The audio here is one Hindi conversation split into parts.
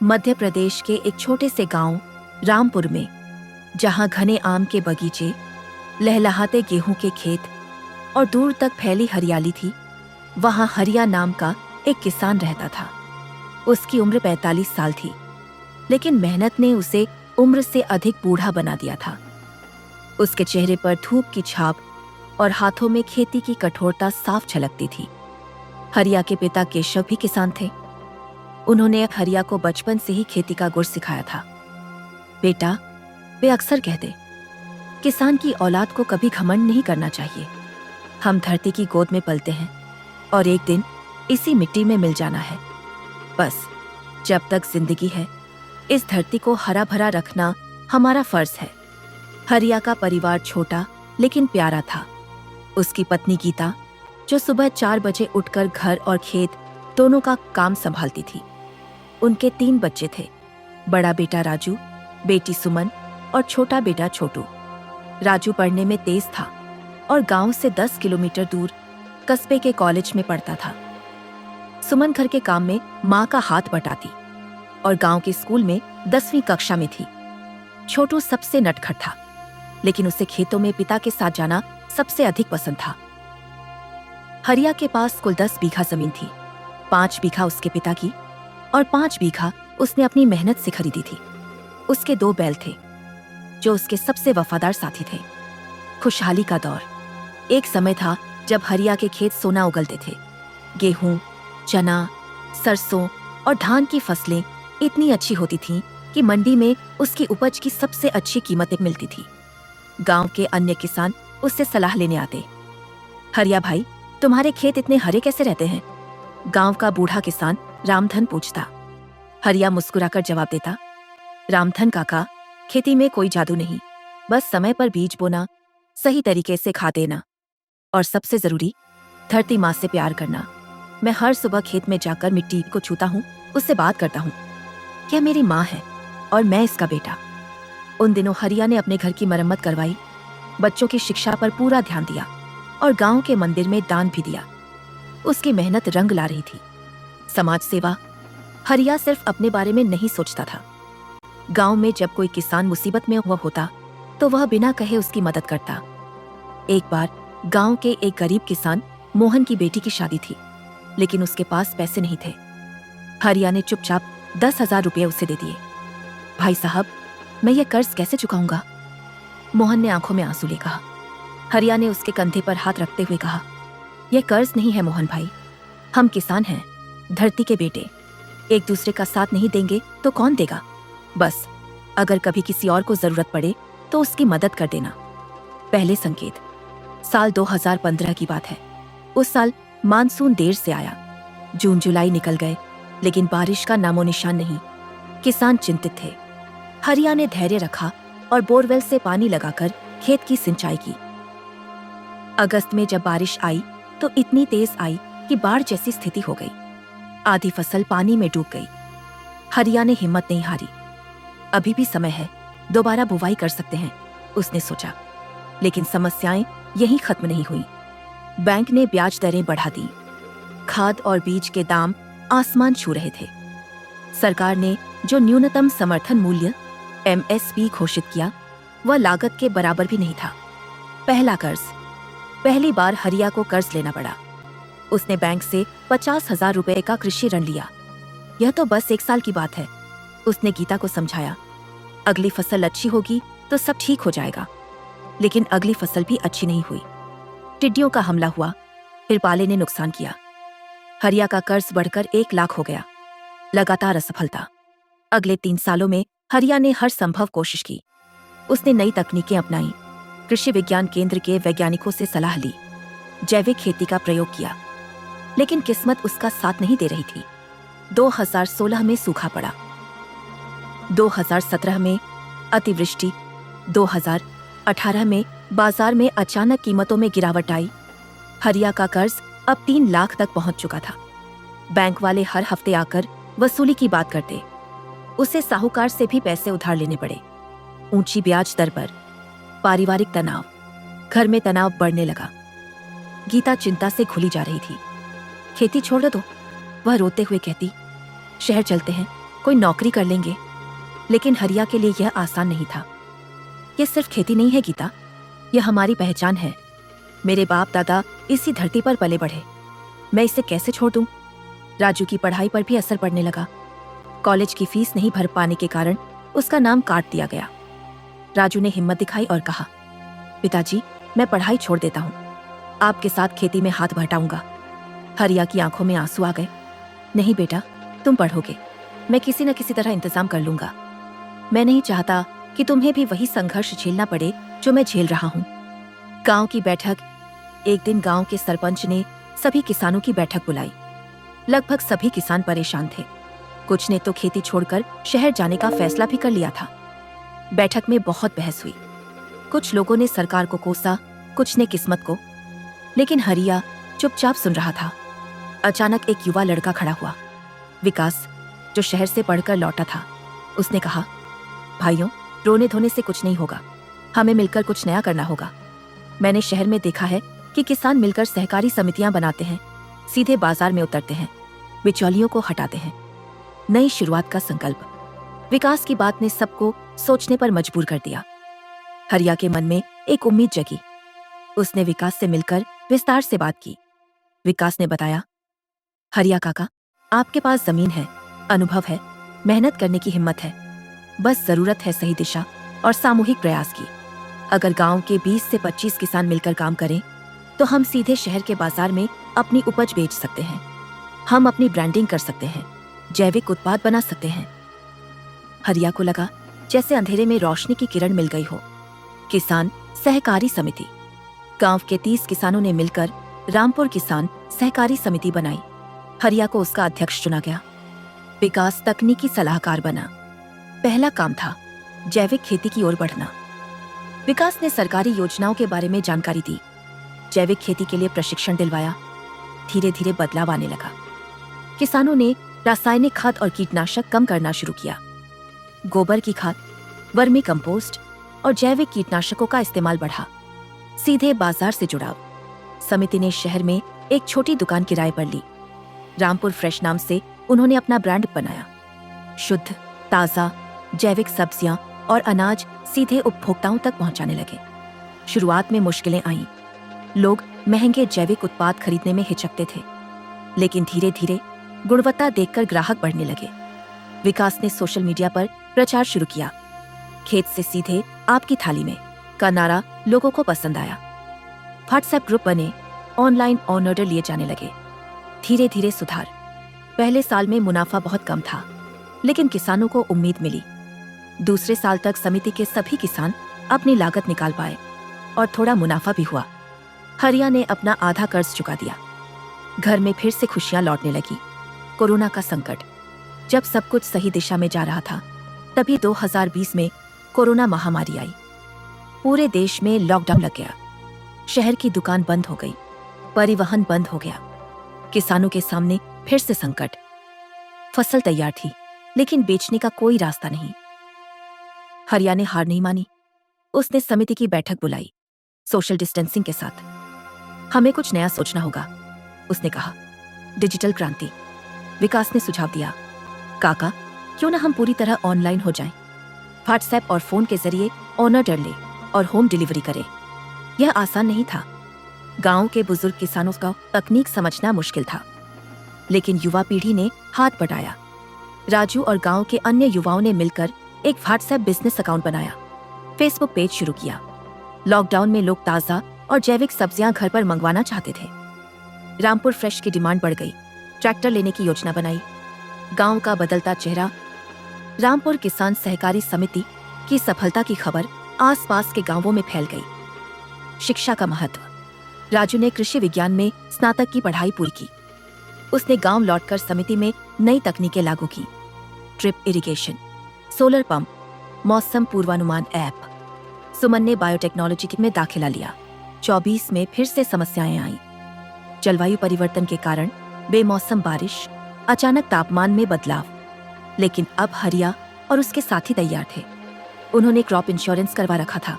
मध्य प्रदेश के एक छोटे से गांव रामपुर में, जहां घने आम के बगीचे, लहलहाते गेहूं के खेत और दूर तक फैली हरियाली थी, वहां हरिया नाम का एक किसान रहता था। उसकी उम्र 45 साल थी, लेकिन मेहनत ने उसे उम्र से अधिक बूढ़ा बना दिया था। उसके चेहरे पर धूप की छाप और हाथों में खेती की कठोरता साफ झलकती थी। हरिया के पिता केशव भी किसान थे। उन्होंने हरिया को बचपन से ही खेती का गुर सिखाया था। बेटा, वे अक्सर कहते, किसान की औलाद को कभी घमंड नहीं करना चाहिए। हम धरती की गोद में पलते हैं और एक दिन इसी मिट्टी में मिल जाना है। बस जब तक जिंदगी है, इस धरती को हरा भरा रखना हमारा फर्ज है। हरिया का परिवार छोटा लेकिन प्यारा था। उसकी पत्नी गीता, जो सुबह 4 बजे उठकर घर और खेत दोनों का काम संभालती थी। उनके 3 बच्चे थे, बड़ा बेटा राजू, बेटी सुमन और छोटा बेटा छोटू। राजू पढ़ने में तेज था और गांव से 10 किलोमीटर दूर कस्बे के कॉलेज में पढ़ता था। सुमन घर के काम में माँ का हाथ बटाती और गांव के स्कूल में 10वीं कक्षा में थी। छोटू सबसे नटखट था, लेकिन उसे खेतों में पिता के साथ जाना सबसे अधिक पसंद था। हरिया के पास कुल 10 बीघा जमीन थी। 5 बीघा उसके पिता की और 5 बीघा उसने अपनी मेहनत से खरीदी थी। उसके 2 बैल थे, जो उसके सबसे वफादार साथी थे। खुशहाली का दौर। एक समय था जब हरिया के खेत सोना उगलते थे। गेहूं, चना, सरसों और धान की फसलें इतनी अच्छी होती थीं कि मंडी में उसकी उपज की सबसे अच्छी कीमतें मिलती थी। गांव के अन्य किसान उससे सलाह लेने आते। हरिया भाई, तुम्हारे खेत इतने हरे कैसे रहते हैं? गांव का बूढ़ा किसान रामधन पूछता। हरिया मुस्कुराकर जवाब देता, रामधन काका, खेती में कोई जादू नहीं, बस समय पर बीज बोना, सही तरीके से खाद देना और सबसे जरूरी, धरती माँ से प्यार करना। मैं हर सुबह खेत में जाकर मिट्टी को छूता हूँ, उससे बात करता हूँ। यह मेरी माँ है और मैं इसका बेटा। उन दिनों हरिया ने अपने घर की मरम्मत करवाई, बच्चों की शिक्षा पर पूरा ध्यान दिया और गांव के मंदिर में दान भी दिया। उसकी मेहनत रंग ला रही थी। समाज सेवा। हरिया सिर्फ अपने बारे में नहीं सोचता था। गांव में जब कोई किसान मुसीबत में हुआ होता तो वह बिना कहे उसकी मदद करता। एक बार गांव के एक गरीब किसान मोहन की बेटी की शादी थी, लेकिन उसके पास पैसे नहीं थे। हरिया ने चुपचाप 10,000 रुपये उसे दे दिए। भाई साहब, मैं ये कर्ज कैसे चुकाऊंगा? मोहन ने आंखों में आंसू ले कहा। हरिया ने उसके कंधे पर हाथ रखते हुए कहा, यह कर्ज नहीं है मोहन भाई, हम किसान हैं, धरती के बेटे। एक दूसरे का साथ नहीं देंगे तो कौन देगा? बस अगर कभी किसी और को जरूरत पड़े तो उसकी मदद कर देना। पहले संकेत। साल 2015 की बात है। उस साल मानसून देर से आया। जून जुलाई निकल गए, लेकिन बारिश का नामो निशान नहीं। किसान चिंतित थे। हरिया ने धैर्य रखा और बोरवेल से पानी लगाकर खेत की सिंचाई की। अगस्त में जब बारिश आई तो इतनी तेज आई कि बाढ़ जैसी स्थिति हो गई। आधी फसल पानी में डूब गई। हरिया ने हिम्मत नहीं हारी। अभी भी समय है, दोबारा बुवाई कर सकते हैं, उसने सोचा। लेकिन समस्याएं यहीं खत्म नहीं हुई। बैंक ने ब्याज दरें बढ़ा दी। खाद और बीज के दाम आसमान छू रहे थे। सरकार ने जो न्यूनतम समर्थन मूल्य MSP घोषित किया, वह लागत के बराबर भी नहीं था। पहला कर्ज। पहली बार हरिया को कर्ज लेना पड़ा। उसने बैंक से 50,000 रुपए का कृषि ऋण लिया। यह तो बस 1 साल की बात है, उसने गीता को समझाया। अगली फसल अच्छी होगी तो सब ठीक हो जाएगा। लेकिन अगली फसल भी अच्छी नहीं हुई। टिड्डियों का हमला हुआ, फिर पाले ने नुकसान किया। हरिया का कर्ज बढ़कर 1 लाख हो गया। लगातार असफलता। अगले 3 सालों में हरिया ने हर संभव कोशिश की। उसने नई तकनीकें अपनाई, कृषि विज्ञान केंद्र के वैज्ञानिकों से सलाह ली, जैविक खेती का प्रयोग किया। लेकिन किस्मत उसका साथ नहीं दे रही थी। 2016 में सूखा पड़ा, 2017 में अतिवृष्टि, 2018 में बाजार में अचानक कीमतों में गिरावट आई। हरिया का कर्ज अब 3 लाख तक पहुंच चुका था। बैंक वाले हर हफ्ते आकर वसूली की बात करते। उसे साहूकार से भी पैसे उधार लेने पड़े, ऊंची ब्याज दर पर। पारिवारिक तनाव। घर में तनाव बढ़ने लगा। गीता चिंता से घुली जा रही थी। खेती छोड़ दो, वह रोते हुए कहती। शहर चलते हैं, कोई नौकरी कर लेंगे। लेकिन हरिया के लिए यह आसान नहीं था। यह सिर्फ खेती नहीं है गीता, यह हमारी पहचान है। मेरे बाप दादा इसी धरती पर पले बढ़े, मैं इसे कैसे छोड़ दूं? राजू की पढ़ाई पर भी असर पड़ने लगा। कॉलेज की फीस नहीं भर पाने के कारण उसका नाम काट दिया गया। राजू ने हिम्मत दिखाई और कहा, पिताजी मैं पढ़ाई छोड़ देता हूँ, आपके साथ खेती में हाथ बटाऊंगा। हरिया की आंखों में आंसू आ गए। नहीं बेटा, तुम पढ़ोगे, मैं किसी न किसी तरह इंतजाम कर लूंगा। मैं नहीं चाहता कि तुम्हें भी वही संघर्ष झेलना पड़े जो मैं झेल रहा हूँ। गांव की बैठक। एक दिन गांव के सरपंच ने सभी किसानों की बैठक बुलाई। लगभग सभी किसान परेशान थे। कुछ ने तो खेती छोड़कर शहर जाने का फैसला भी कर लिया था। बैठक में बहुत बहस हुई। कुछ लोगों ने सरकार को कोसा, कुछ ने किस्मत को। लेकिन हरिया चुपचाप सुन रहा था। अचानक एक युवा लड़का खड़ा हुआ, विकास, जो शहर से पढ़कर लौटा था। उसने कहा, भाइयों, रोने धोने से कुछ नहीं होगा, हमें मिलकर कुछ नया करना होगा। मैंने शहर में देखा है कि किसान मिलकर सहकारी समितियां बनाते हैं, सीधे बाजार में उतरते हैं, बिचौलियों को हटाते हैं। नई शुरुआत का संकल्प। विकास की बात ने सबको सोचने पर मजबूर कर दिया। हरिया के मन में एक उम्मीद जगी। उसने विकास से मिलकर विस्तार से बात की। विकास ने बताया, हरिया काका, आपके पास जमीन है, अनुभव है, मेहनत करने की हिम्मत है, बस जरूरत है सही दिशा और सामूहिक प्रयास की। अगर गांव के 20 से 25 किसान मिलकर काम करें तो हम सीधे शहर के बाजार में अपनी उपज बेच सकते हैं। हम अपनी ब्रांडिंग कर सकते हैं, जैविक उत्पाद बना सकते हैं। हरिया को लगा जैसे अंधेरे में रोशनी की किरण मिल गई हो। किसान सहकारी समिति। गांव के 30 किसानों ने मिलकर रामपुर किसान सहकारी समिति बनाई। हरिया को उसका अध्यक्ष चुना गया। विकास तकनीकी सलाहकार बना। पहला काम था जैविक खेती की ओर बढ़ना। विकास ने सरकारी योजनाओं के बारे में जानकारी दी, जैविक खेती के लिए प्रशिक्षण दिलवाया। धीरे धीरे बदलाव आने लगा। किसानों ने रासायनिक खाद और कीटनाशक कम करना शुरू किया। गोबर की खाद, वर्मी कंपोस्ट और जैविक कीटनाशकों का इस्तेमाल बढ़ा। सीधे बाजार से जुड़ाव। समिति ने शहर में एक छोटी दुकान किराए पर ली। रामपुर फ्रेश नाम से उन्होंने अपना ब्रांड बनाया। शुद्ध, ताजा, जैविक सब्जियां और अनाज सीधे उपभोक्ताओं तक पहुंचाने लगे। शुरुआत में मुश्किलें आईं। लोग महंगे जैविक उत्पाद खरीदने में हिचकते थे, लेकिन धीरे धीरे गुणवत्ता देखकर ग्राहक बढ़ने लगे। विकास ने सोशल मीडिया पर प्रचार शुरू किया। खेत से सीधे आपकी थाली में का नारा लोगों को पसंद आया। व्हाट्सएप ग्रुप बने, ऑनलाइन ऑर्डर लिए जाने लगे। धीरे धीरे सुधार। पहले साल में मुनाफा बहुत कम था, लेकिन किसानों को उम्मीद मिली। दूसरे साल तक समिति के सभी किसान अपनी लागत निकाल पाए और थोड़ा मुनाफा भी हुआ। हरिया ने अपना आधा कर्ज चुका दिया। घर में फिर से खुशियां लौटने लगी। कोरोना का संकट। जब सब कुछ सही दिशा में जा रहा था, तभी 2020 में कोरोना महामारी आई। पूरे देश में लॉकडाउन लग गया। शहर की दुकान बंद हो गई, परिवहन बंद हो गया। किसानों के सामने फिर से संकट। फसल तैयार थी, लेकिन बेचने का कोई रास्ता नहीं। हरिया ने हार नहीं मानी। उसने समिति की बैठक बुलाई, सोशल डिस्टेंसिंग के साथ। हमें कुछ नया सोचना होगा, उसने कहा। डिजिटल क्रांति। विकास ने सुझाव दिया, काका, क्यों ना हम पूरी तरह ऑनलाइन हो जाएं? व्हाट्सएप और फोन के जरिए ऑर्डर ले और होम डिलीवरी करें। यह आसान नहीं था। गांव के बुजुर्ग किसानों का तकनीक समझना मुश्किल था, लेकिन युवा पीढ़ी ने हाथ बटाया। राजू और गांव के अन्य युवाओं ने मिलकर एक व्हाट्सएप बिजनेस अकाउंट बनाया, फेसबुक पेज शुरू किया। लॉकडाउन में लोग ताजा और जैविक सब्जियां घर पर मंगवाना चाहते थे। रामपुर फ्रेश की डिमांड बढ़ गई। ट्रैक्टर लेने की योजना बनाई। गांव का बदलता चेहरा। रामपुर किसान सहकारी समिति की सफलता की खबर आसपास के गांवों में फैल गई। शिक्षा का महत्व। राजू ने कृषि विज्ञान में स्नातक की पढ़ाई पूरी की। उसने गांव लौटकर समिति में नई तकनीकें लागू की। ड्रिप इरिगेशन, सोलर पंप, मौसम पूर्वानुमान ऐप। सुमन ने बायोटेक्नोलॉजी में दाखिला लिया। 24 में फिर से समस्याएं आईं। जलवायु परिवर्तन के कारण बेमौसम बारिश, अचानक तापमान में बदलाव। लेकिन अब हरिया और उसके साथी तैयार थे। उन्होंने क्रॉप इंश्योरेंस करवा रखा था,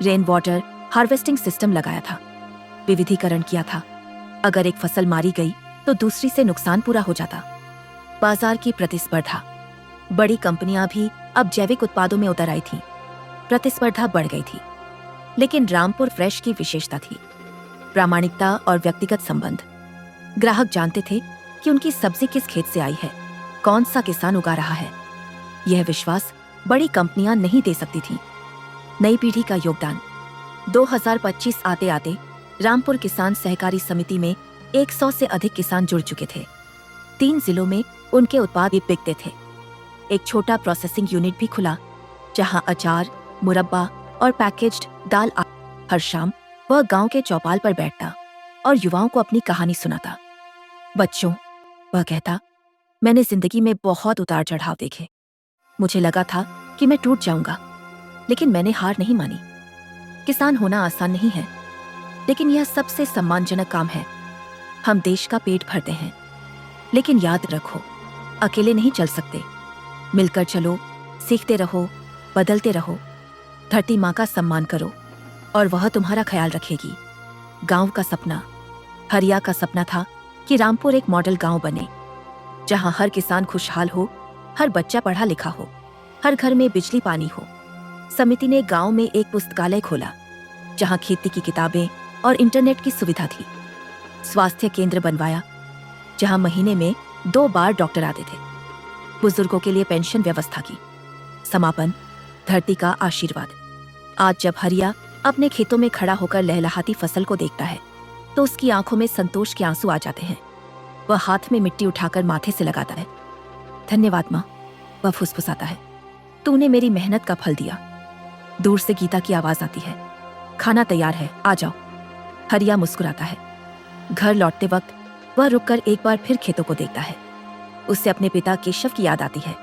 रेन वाटर हार्वेस्टिंग सिस्टम लगाया था, विविधीकरण किया था। अगर एक फसल मारी गई तो दूसरी से नुकसान पूरा हो जाता। बाजार की प्रतिस्पर्धा। बड़ी कंपनियां भी अब जैविक उत्पादों में उतर आई थीं। प्रतिस्पर्धा बढ़ गई थी। लेकिन रामपुर फ्रेश की विशेषता थी प्रामाणिकता और व्यक्तिगत संबंध। ग्राहक जानते थे कि उनकी सब्जी किस खेत से आई है, कौन सा किसान उगा रहा है। यह विश्वास बड़ी कंपनियां नहीं दे सकती थीं। नई पीढ़ी का योगदान। 2025 आते आते रामपुर किसान सहकारी समिति में 100 से अधिक किसान जुड़ चुके थे। 3 जिलों में उनके उत्पाद भी बिकते थे। एक छोटा प्रोसेसिंग यूनिट भी खुला, जहां अचार, मुरब्बा और पैकेज्ड दाल हर शाम वह गांव के चौपाल पर बैठता और युवाओं को अपनी कहानी सुनाता। बच्चों, वह कहता, मैंने जिंदगी में बहुत उतार चढ़ाव देखे। मुझे लगा था कि मैं टूट जाऊंगा, लेकिन मैंने हार नहीं मानी। किसान होना आसान नहीं है, लेकिन यह सबसे सम्मानजनक काम है। हम देश का पेट भरते हैं, लेकिन याद रखो, अकेले नहीं चल सकते। मिलकर चलो, सीखते रहो, बदलते रहो। धरती माँ का सम्मान करो और वह तुम्हारा ख्याल रखेगी। गांव का सपना। हरिया का सपना था कि रामपुर एक मॉडल गांव बने, जहां हर किसान खुशहाल हो, हर बच्चा पढ़ा लिखा हो, हर घर में बिजली पानी हो। समिति ने गांव में एक पुस्तकालय खोला, जहां खेती की किताबें और इंटरनेट की सुविधा थी। स्वास्थ्य केंद्र बनवाया, जहां महीने में 2 बार डॉक्टर आते थे। बुजुर्गों के लिए पेंशन व्यवस्था की। समापन, धरती का आशीर्वाद। आज जब हरिया अपने खेतों में खड़ा होकर लहलहाती फसल को देखता है, तो उसकी आंखों में संतोष के आंसू आ जाते हैं। वह हाथ में मिट्टी उठाकर माथे से लगाता है। धन्यवाद माँ, वह फुसफुसाता है। तूने मेरी मेहनत का फल दिया। दूर से गीता की आवाज आती है, खाना तैयार है, आ जाओ। हरिया मुस्कुराता है। घर लौटते वक्त वह रुककर एक बार फिर खेतों को देखता है। उससे अपने पिता केशव की याद आती है,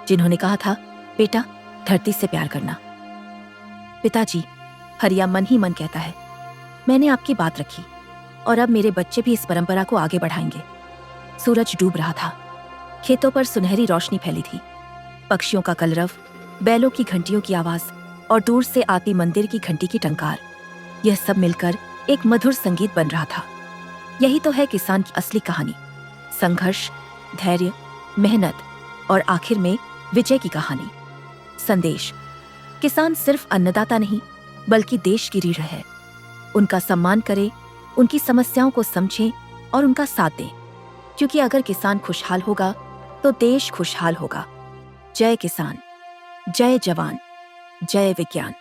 जिन्होंने कहा था, बेटा, धरती से प्यार करना। पिताजी, हरिया मन ही मन कहता है, मैंने आपकी बात रखी और अब मेरे बच्चे भी इस परंपरा को आगे बढ़ाएंगे। सूरज डूब रहा था। खेतों पर सुनहरी रोशनी फैली थी। पक्षियों का कलरव, बैलों की घंटियों की आवाज और दूर से आती मंदिर की घंटी की टंकार, यह सब मिलकर एक मधुर संगीत बन रहा था। यही तो है किसान की असली कहानी। संघर्ष, धैर्य, मेहनत और आखिर में विजय की कहानी। संदेश, किसान सिर्फ अन्नदाता नहीं, बल्कि देश की रीढ़ है। उनका सम्मान करें, उनकी समस्याओं को समझें और उनका साथ दें, क्योंकि अगर किसान खुशहाल होगा तो देश खुशहाल होगा। जय किसान, जय जवान, जय विज्ञान।